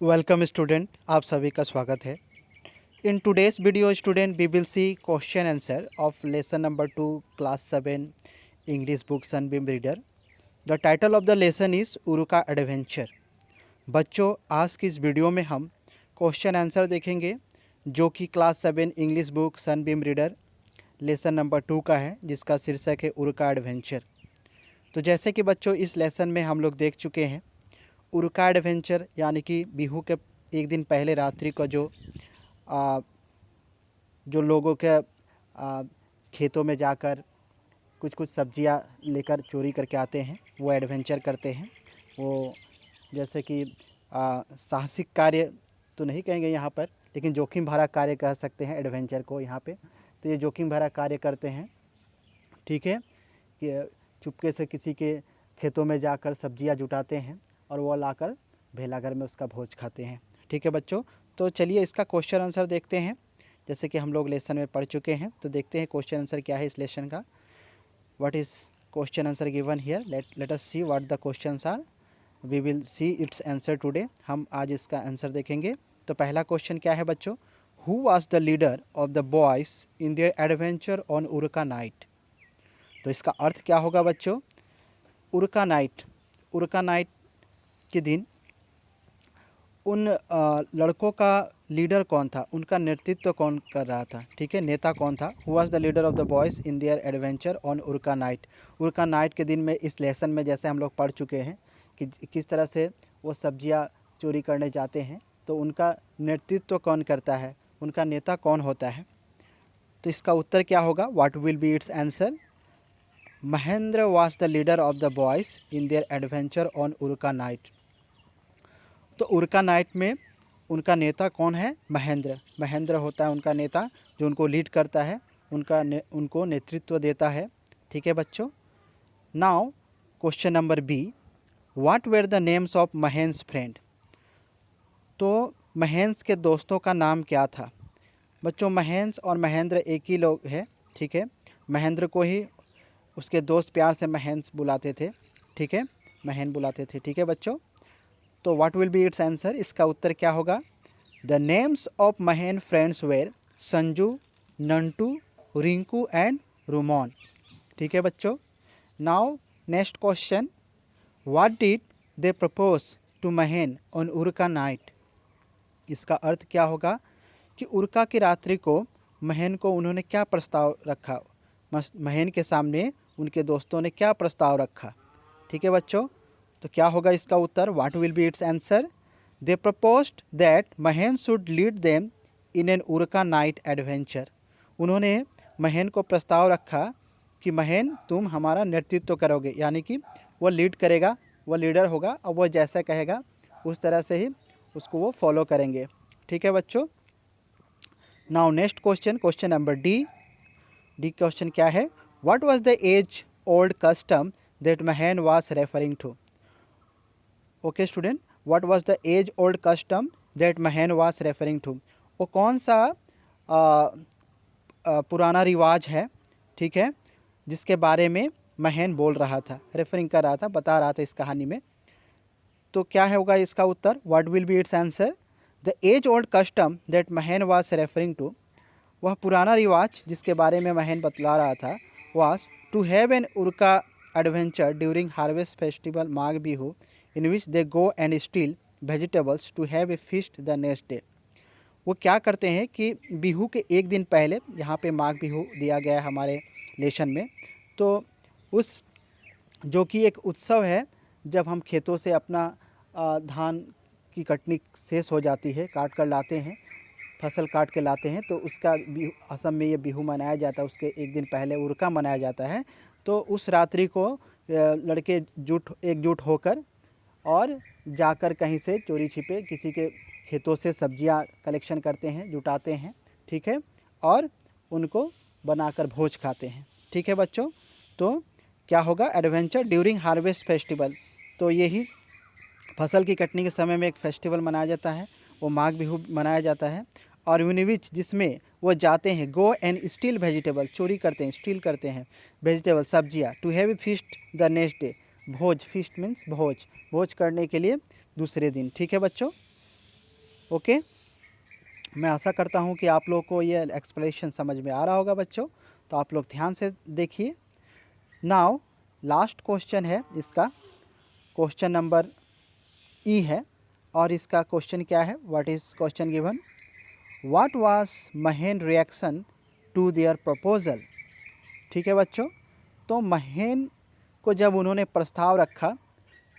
Welcome student, आप सभी का स्वागत है। In today's video student we will see question answer of lesson number 2 class 7 English book Sunbeam reader. The title of the lesson is Uruka adventure. बच्चों, आज की इस वीडियो में हम क्वेश्चन आंसर देखेंगे जो कि class 7 English book Sunbeam reader lesson number 2 का है, जिसका शीर्षक है उरुका एडवेंचर। तो जैसे कि बच्चों इस लेसन में हम लोग देख चुके हैं, उरुका एडवेंचर यानी कि बिहू के एक दिन पहले रात्रि को जो लोगों के खेतों में जाकर कुछ कुछ सब्जियां लेकर चोरी करके आते हैं, वो एडवेंचर करते हैं। वो जैसे कि साहसिक कार्य तो नहीं कहेंगे यहाँ पर, लेकिन जोखिम भरा कार्य कह सकते हैं एडवेंचर को यहाँ पे। तो ये जोखिम भरा कार्य करते हैं, ठीक है, कि चुपके से किसी के खेतों में जाकर सब्जियां जुटाते हैं और वो लाकर भेलाघर में उसका भोज खाते हैं। ठीक है बच्चों, तो चलिए इसका क्वेश्चन आंसर देखते हैं। जैसे कि हम लोग लेसन में पढ़ चुके हैं, तो देखते हैं क्वेश्चन आंसर क्या है इस लेसन का। What is question answer given here, let us see what the questions are. We will see its answer today. हम आज इसका आंसर देखेंगे। तो पहला क्वेश्चन क्या है बच्चों, who was the leader of the boys in their adventure on Uruka night. तो इसका अर्थ क्या होगा बच्चों, उरुका नाइट के दिन उन लड़कों का लीडर कौन था, उनका नेतृत्व कौन कर रहा था, ठीक है, नेता कौन था। Who was the leader of the boys in their adventure on Uruka night. Uruka night के दिन में इस लेसन में जैसे हम लोग पढ़ चुके हैं कि किस तरह से वो सब्जियां चोरी करने जाते हैं, तो उनका नेतृत्व कौन करता है, उनका नेता कौन होता है। तो इसका उत्तर क्या होगा, what will be its answer. Mahendra was the leader of the boys in their adventure on Uruka night. तो उरुका नाइट में उनका नेता कौन है, महेंद्र होता है उनका नेता, जो उनको लीड करता है, उनको नेतृत्व देता है। ठीक है बच्चों। Now question number B, what were the names of Mahendra friend. तो महेंद्र के दोस्तों का नाम क्या था। बच्चों, महेंद्र और महेंद्र एक ही लोग हैं, ठीक है। महेंद्र को ही उसके दोस्त प्यार से महेंद्र बुलाते थे, ठीक है, महेंद्र बुलाते थे, ठीक है बच्चों। तो what will be its answer, इसका उत्तर क्या होगा। The names of Mahendra friends were Sanju, Nantu, Rinku and Rumon. ठीक है बच्चों। Now next question, what did they propose to Mahendra on Uruka night. इसका अर्थ क्या होगा कि उरुका की रात्रि को महेंद्र को उन्होंने क्या प्रस्ताव रखा, महेंद्र के सामने उनके दोस्तों ने क्या प्रस्ताव रखा। ठीक है बच्चों, तो क्या होगा इसका उत्तर, what will be its answer. They proposed that Mahendra should lead them in an Uruka night adventure. उन्होंने महेंद्र को प्रस्ताव रखा कि महेंद्र तुम हमारा नेतृत्व करोगे, यानी कि वो लीड करेगा, वो लीडर होगा और वो जैसा कहेगा उस तरह से ही उसको वो फॉलो करेंगे। ठीक है बच्चों। Now next question, question number D question क्या है, what was the age old custom that Mahendra was referring to. Okay student, what was the age old custom that Mahendra was referring to. वो कौन सा पुराना रिवाज है, ठीक है, जिसके बारे में महेंद्र बोल रहा था, रेफरिंग कर रहा था, बता रहा था इस कहानी में। तो क्या होगा इसका उत्तर, what will be its answer. The age old custom that Mahendra was referring to, वह पुराना रिवाज जिसके बारे में महेंद्र बतला रहा था, was to have an Uruka adventure during harvest festival Magh Bihu in which they go and steal vegetables to have a feast the next day. वो क्या करते हैं कि बिहू के एक दिन पहले, यहाँ पे माघ बिहू दिया गया है हमारे लेसन में, तो उस जो कि एक उत्सव है जब हम खेतों से अपना धान की कटनी शेष हो जाती है, काट कर लाते हैं, फसल काट के लाते हैं, तो उसका असम में ये बिहू मनाया जाता है। उसके एक दिन पहले उरुका मनाया जाता है। तो उस रात्रि को लड़के एकजुट होकर और जाकर कहीं से चोरी छिपे किसी के खेतों से सब्जियां कलेक्शन करते हैं, जुटाते हैं, ठीक है, और उनको बनाकर भोज खाते हैं। ठीक है बच्चों। तो क्या होगा, एडवेंचर ड्यूरिंग हार्वेस्ट फेस्टिवल। तो यही फसल की कटनी के समय में एक फेस्टिवल मनाया जाता है, वो माघ बिहू मनाया जाता है। और यूनिविच जिसमें वो जाते हैं, गो एंड स्टील वेजिटेबल, चोरी करते हैं, स्टील करते हैं वेजिटेबल, सब्जियाँ, to have a feast the next day, भोज, फीस्ट मीन्स भोज, भोज करने के लिए दूसरे दिन। ठीक है बच्चों। ओके, मैं आशा करता हूँ कि आप लोग को ये एक्सप्लेनेशन समझ में आ रहा होगा बच्चों। तो आप लोग ध्यान से देखिए। नाउ लास्ट क्वेश्चन है इसका, क्वेश्चन नंबर ई है। और इसका क्वेश्चन क्या है? What is question given? What was Mahen reaction to their proposal. ठीक है बच्चों, तो महेन को जब उन्होंने प्रस्ताव रखा,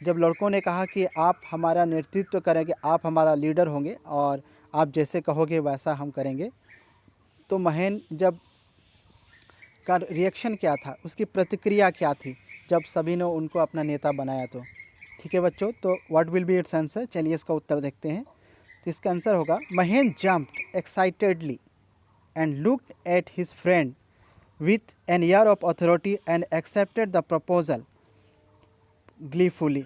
जब लड़कों ने कहा कि आप हमारा नेतृत्व करेंगे, आप हमारा लीडर होंगे और आप जैसे कहोगे वैसा हम करेंगे, तो महेन जब का रिएक्शन क्या था, उसकी प्रतिक्रिया क्या थी जब सभी ने उनको अपना नेता बनाया? तो ठीक है बच्चों, तो what will be its answer? चलिए इसका उत्तर देखते हैं। तो इसका आंसर होगा, Mahen jumped excitedly and looked at his friend with an air of authority and accepted the proposal gleefully.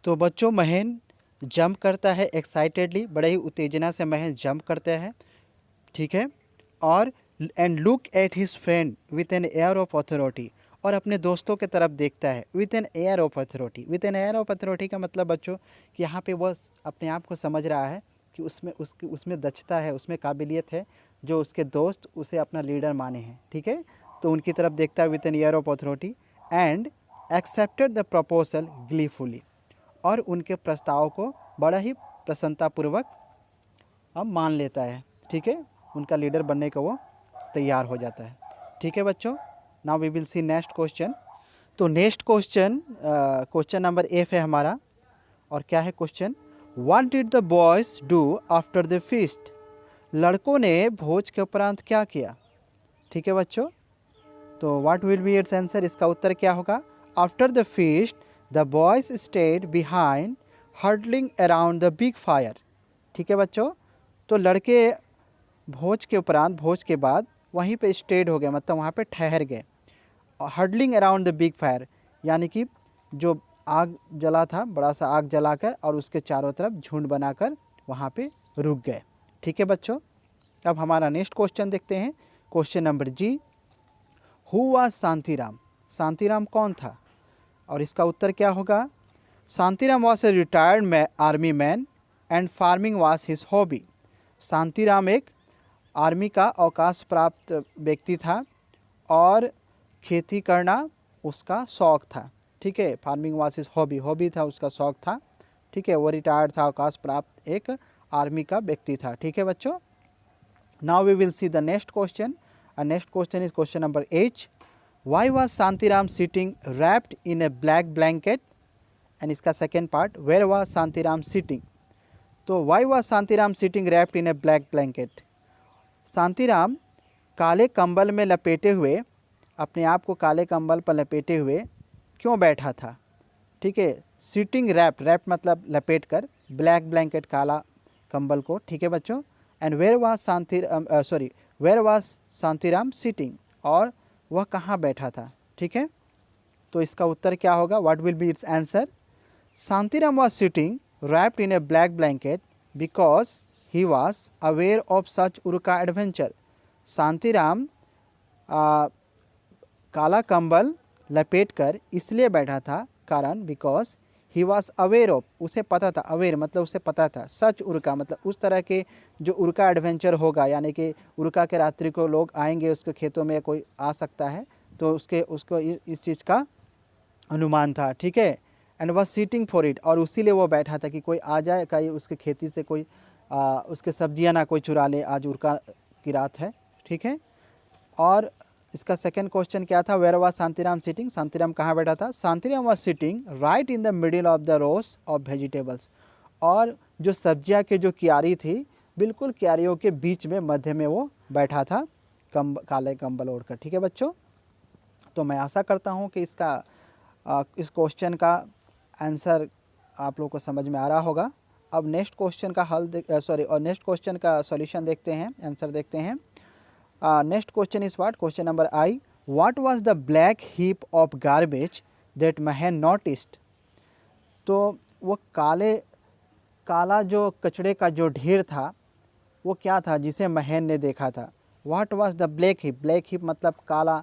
तो बच्चों महेन जंप करता है एक्साइटेडली, बड़े ही उत्तेजना से महेन जंप करते हैं, ठीक है, और and look at his friend with an air of authority, और अपने दोस्तों के तरफ देखता है with an air of authority. With an air of authority का मतलब बच्चों कि यहाँ पे वह अपने आप को समझ रहा है कि उसमें दक्षता है, उसमें काबिलियत है, जो उसके दोस्त उसे अपना लीडर माने हैं, ठीक है। तो उनकी तरफ देखता है with an air of authority and accepted the proposal gleefully, और उनके प्रस्ताव को बड़ा ही प्रसन्नतापूर्वक अब मान लेता है, ठीक है, उनका लीडर बनने का वो तैयार हो जाता है। ठीक है बच्चों, now we will see next question. तो next question question number F है हमारा, और क्या है question? What did the boys do after the feast. लड़कों ने भोज के उपरांत क्या किया? ठीक है बच्चों, तो what will be its answer? इसका उत्तर क्या होगा? After the feast the boys stayed behind huddling around the big fire. ठीक है बच्चों, तो लड़के भोज के उपरांत, भोज के बाद वहीं पे स्टेड हो गए, मतलब वहाँ पे ठहर गए। और hurdling around the big fire यानी कि जो आग जला था, बड़ा सा आग जलाकर, और उसके चारों तरफ झुंड बनाकर वहाँ पे रुक गए। ठीक है बच्चों, अब हमारा नेक्स्ट क्वेश्चन देखते हैं, question number G. Who was Shantiram. Shantiram कौन था? और इसका उत्तर क्या होगा? Shantiram was a retired army man and farming was his hobby. Shantiram एक आर्मी का अवकाश प्राप्त व्यक्ति था और खेती करना उसका शौक था। ठीक है, farming was his hobby, hobby था उसका, शौक था। ठीक है, वो रिटायर्ड था, अवकाश प्राप्त एक आर्मी का व्यक्ति था। ठीक है बच्चों, now we will see the next question. Next question is question number H. Why was Shantiram sitting wrapped in a black blanket. And इसका second part, where was Shantiram sitting. तो why was Shantiram sitting wrapped in a black blanket. Shantiram काले कंबल में लपेटे हुए, अपने आप को काले कंबल पर लपेटे हुए क्यों बैठा था? ठीक है, सिटिंग रैप, रैप मतलब लपेट कर, ब्लैक ब्लैंकेट काला कंबल को। ठीक है बच्चों, and where was Shantiram sitting, और वह कहाँ बैठा था? ठीक है, तो इसका उत्तर क्या होगा? What will be its answer? Shantiram was sitting wrapped in a black blanket because he was aware of such उर्का एडवेंचर। शांतिराम काला कंबल लपेटकर इसलिए बैठा था, कारण because he was aware of, उसे पता था, अवेयर मतलब उसे पता था, सच उर्का मतलब उस तरह के जो उर्का एडवेंचर होगा, यानी कि उर्का के रात्रि को लोग आएंगे, उसके खेतों में कोई आ सकता है, तो उसको इस चीज़ का अनुमान था। ठीक है, and was sitting for it, और उसीलिए वो बैठा था कि कोई आ जाए, कहीं उसके खेती से कोई उसके सब्जियां ना कोई चुरा ले, आज उर्का की रात है। ठीक है, और इसका सेकंड क्वेश्चन क्या था? Where was Shantiram sitting, Shantiram कहाँ बैठा था? Shantiram was sitting right in the middle of the rows of vegetables, और जो सब्जियां के जो क्यारी थी, बिल्कुल क्यारियों के बीच में, मध्य में वो बैठा था, काले कंबल ओढ़कर। ठीक है बच्चों, तो मैं आशा करता हूँ कि इस क्वेश्चन का आंसर आप लोगों को समझ में आ रहा होगा। अब नेक्स्ट क्वेश्चन का नेक्स्ट क्वेश्चन का सॉल्यूशन देखते हैं, आंसर देखते हैं। Next question is what? Question number I. What was the black heap of garbage that Mahen noticed. तो वो काला जो कचड़े का जो ढेर था, वो क्या था जिसे महेन ने देखा था? What was the black heap, black heap मतलब काला,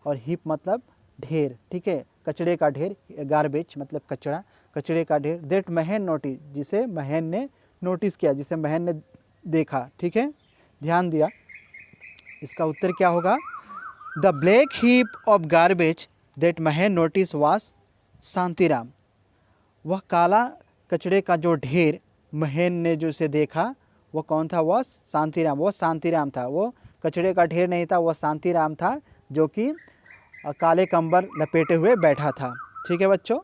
और हीप मतलब ढेर। ठीक है, कचड़े का ढेर, गार्बेज मतलब कचड़ा, कचड़े का ढेर, दैट महेन नोटिस, जिसे महेन ने नोटिस किया, जिसे महन ने देखा, ठीक है, ध्यान दिया। इसका उत्तर क्या होगा? The black heap of garbage that महन नोटिस वाज शांतिराम। वह काला कचड़े का जो ढेर महन ने जो उसे देखा वो कौन था? वह शांतिराम। वो शांतिराम था, वो कचड़े का ढेर नहीं था, वो शांतिराम था जो कि काले कंबल लपेटे हुए बैठा था। ठीक है बच्चों,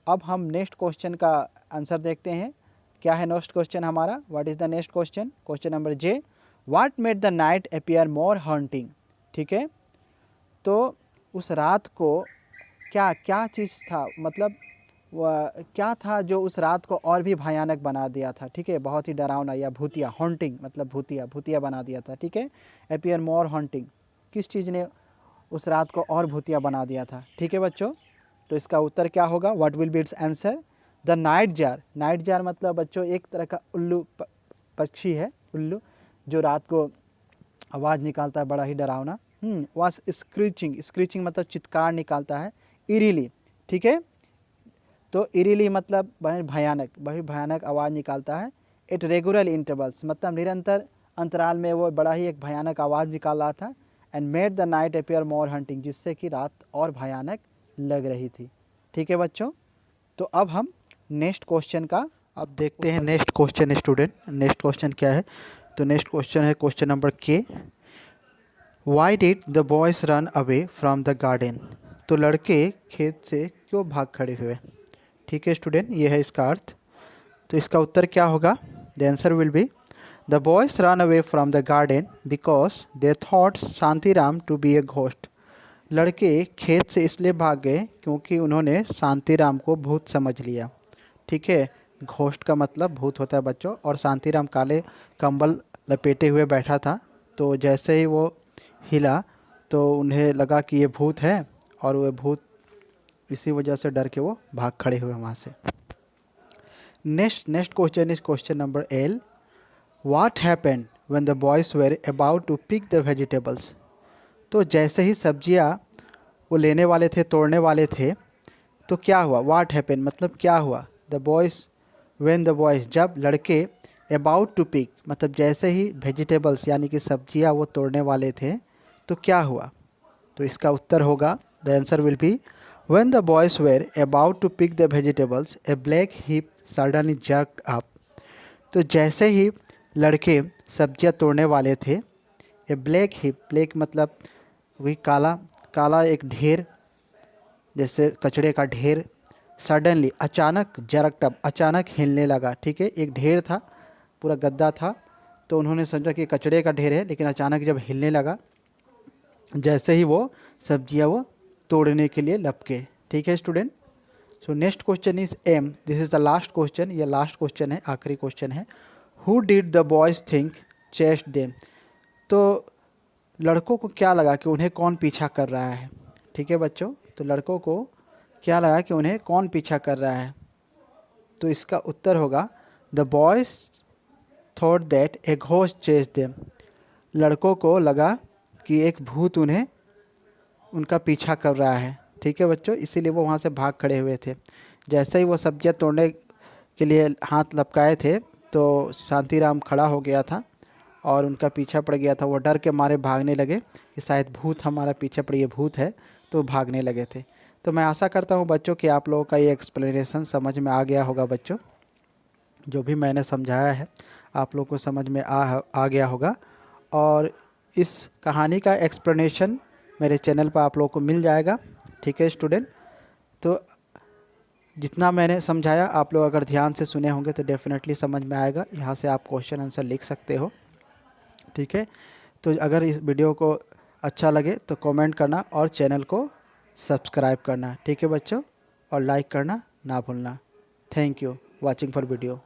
अब हम नेक्स्ट क्वेश्चन का आंसर देखते हैं। क्या है नेक्स्ट क्वेश्चन हमारा? What is the next question? Question number J, what made the night appear more haunting. ठीक है, तो उस रात को क्या क्या चीज़ था, मतलब वह क्या था जो उस रात को और भी भयानक बना दिया था। ठीक है, बहुत ही डरावना या भूतिया, हॉन्टिंग मतलब भूतिया, भूतिया बना दिया था। ठीक है, अपीयर मोर हॉन्टिंग, किस चीज़ ने उस रात को और भूतिया बना दिया था? ठीक है बच्चों, तो इसका उत्तर क्या होगा? What will be its answer? The night jar. Night jar मतलब बच्चों एक तरह का उल्लू पक्षी है, उल्लू जो रात को आवाज़ निकालता है, बड़ा ही डरावना। वास स्क्रीचिंग, स्क्रीचिंग मतलब चित्कार निकालता है, इरीली। ठीक है, तो इरीली मतलब भयानक, बड़ी भयानक आवाज़ निकालता है। एट रेगुलर इंटरवल्स मतलब निरंतर अंतराल में वो बड़ा ही एक भयानक आवाज़ निकाल रहा था। And made the night appear more hunting, जिससे कि रात और भयानक लग रही थी। ठीक है बच्चों, तो अब हम नेक्स्ट क्वेश्चन का अब देखते हैं। Next question student, next question क्या है? तो नेक्स्ट क्वेश्चन है क्वेश्चन नंबर के, why did the boys run away from the garden. तो लड़के खेत से क्यों भाग खड़े हुए? ठीक है स्टूडेंट, ये है इसका अर्थ। तो इसका उत्तर क्या होगा? The answer will be, the boys run away from the garden because they thought Shantiram to be a ghost. लड़के खेत से इसलिए भाग गए क्योंकि उन्होंने शांतिराम को भूत समझ लिया। ठीक है, घोस्ट का मतलब भूत होता है बच्चों, और शांतिराम काले कंबल लपेटे हुए बैठा था, तो जैसे ही वो हिला तो उन्हें लगा कि ये भूत है, और वह भूत इसी वजह से डर के वो भाग खड़े हुए वहाँ से। Next question is question number L, what happened when the boys were about to pick the vegetables. तो जैसे ही सब्जियाँ वो लेने वाले थे, तोड़ने वाले थे, तो क्या हुआ? व्हाट हैपेंड मतलब क्या हुआ? The boys, when the boys जब लड़के, अबाउट टू पिक मतलब जैसे ही वेजिटेबल्स यानी कि सब्जियाँ वो तोड़ने वाले थे, तो क्या हुआ? तो इसका उत्तर होगा, the answer will be, when the boys were about to pick the vegetables a black heap suddenly jerked up. तो जैसे ही लड़के सब्जियां तोड़ने वाले थे, ए ब्लैक हीप, ब्लैक मतलब वही काला, काला एक ढेर, जैसे कचड़े का ढेर, सडनली अचानक, जर्क्ड अप अचानक हिलने लगा। ठीक है, एक ढेर था, पूरा गद्दा था, तो उन्होंने समझा कि कचड़े का ढेर है, लेकिन अचानक जब हिलने लगा, जैसे ही वो सब्जियां वो तोड़ने के लिए लपके। ठीक है student, so next question is M, this is the last question, ये लास्ट क्वेश्चन है, आखिरी क्वेश्चन है। Who did the boys think chased them. तो लड़कों को क्या लगा कि उन्हें कौन पीछा कर रहा है? ठीक है बच्चों, तो लड़कों को क्या लगा कि उन्हें कौन पीछा कर रहा है? तो इसका उत्तर होगा, the boys thought that a ghost chased them. लड़कों को लगा कि एक भूत उन्हें, उनका पीछा कर रहा है। ठीक है बच्चों, इसीलिए वो वहाँ से भाग खड़े हुए थे। जैसे ही वो सब्जियाँ तोड़ने के लिए हाथ लपकाए थे, तो शांतिराम खड़ा हो गया था और उनका पीछा पड़ गया था। वो डर के मारे भागने लगे कि शायद भूत हमारा पीछे पड़े, ये भूत है, तो भागने लगे थे। तो मैं आशा करता हूँ बच्चों कि आप लोगों का ये एक्सप्लेनेशन समझ में आ गया होगा। बच्चों, जो भी मैंने समझाया है आप लोगों को समझ में आ गया होगा, और इस कहानी का एक्सप्लेनेशन मेरे चैनल पर आप लोगों को मिल जाएगा। ठीक है स्टूडेंट, तो जितना मैंने समझाया आप लोग अगर ध्यान से सुने होंगे तो डेफिनेटली समझ में आएगा। यहाँ से आप क्वेश्चन आंसर लिख सकते हो। ठीक है, तो अगर इस वीडियो को अच्छा लगे तो कमेंट करना और चैनल को सब्सक्राइब करना। ठीक है बच्चों, और लाइक करना ना भूलना। Thank you watching for video.